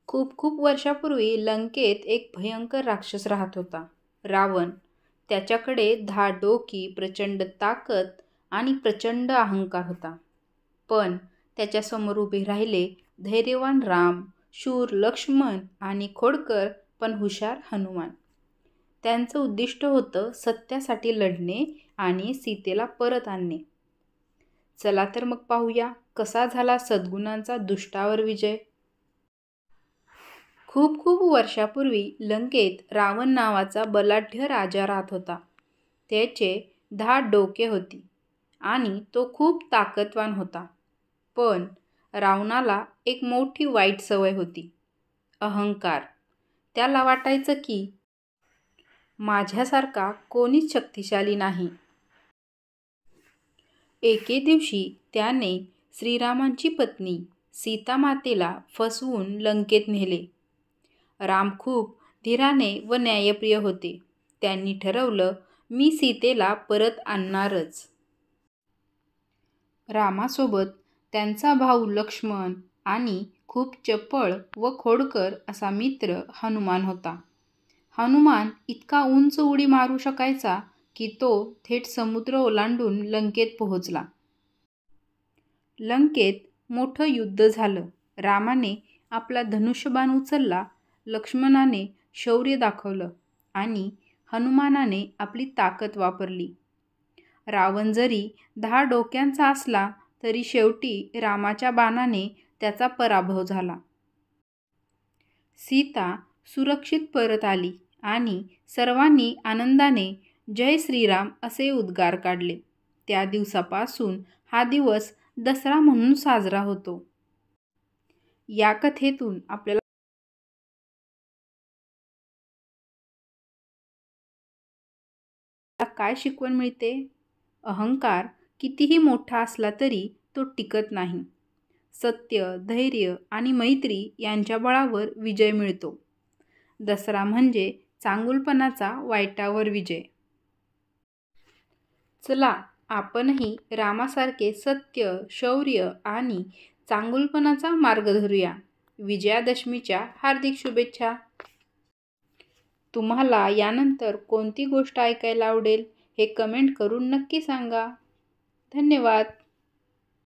खूप खूप वर्षापूर्वी लंकेत एक भयंकर राक्षस राहत होता, रावण. त्याच्याकडे 10 डोकी, प्रचंड ताकद आणि प्रचंड अहंकार होता. पण त्याच्यासमोर उभे राहिले धैर्यवान राम, शूर लक्ष्मण आणि खोडकर पण हुशार हनुमान. त्यांचं उद्दिष्ट होतं सत्यासाठी लढणे आणि सीतेला परत आणणे. चला तर मग पाहूया कसा झाला सद्गुणांचा दुष्टावर विजय. खूप खूप वर्षापूर्वी लंकेत रावण नावाचा बलाढ्य राजा राहत होता. त्याचे 10 डोके होती आणि तो खूप ताकदवान होता. पण रावणाला एक मोठी वाईट सवय होती, अहंकार. त्याला वाटायचं की माझ्यासारखा कोणीच शक्तिशाली नाही. एके दिवशी त्याने श्रीरामांची पत्नी सीतामातेला फसवून लंकेत नेले. राम खूप धीराने व न्यायप्रिय होते. त्यांनी ठरवलं, मी सीतेला परत आणणारच. रामासोबत त्यांचा भाऊ लक्ष्मण आणि खूप चपळ व खोडकर असा मित्र हनुमान होता. हनुमान इतका उंच उडी मारू शकायचा की तो थेट समुद्र ओलांडून लंकेत पोहोचला. लंकेत मोठं युद्ध झालं. रामाने आपला धनुष्यबाण उचलला, लक्ष्मणाने शौर्य दाखवलं आणि हनुमानाने आपली ताकद वापरली. रावण जरी 10 डोक्यांचा असला तरी शेवटी रामाच्या बाणाने त्याचा पराभव झाला. सीता सुरक्षित परत आली आणि सर्वांनी आनंदाने जय श्रीराम असे उद्गार काढले. त्या दिवसापासून हा दिवस दसरा म्हणून साजरा होतो. या कथेतून आपल्याला काय शिकवण मिळते? अहंकार कितीही मोठा असला तरी तो टिकत नाही. सत्य, धैर्य आणि मैत्री यांच्या बळावर विजय मिळतो. दसरा म्हणजे चांगुलपणाचा वाईटावर विजय. चला आपणही रामासारखे सत्य, शौर्य आणि चांगुलपणाचा मार्ग धरूया. विजयादशमीच्या हार्दिक शुभेच्छा. तुम्हाला यानंतर कोणती गोष्ट ऐकायला आवडेल हे कमेंट करून नक्की सांगा. धन्यवाद.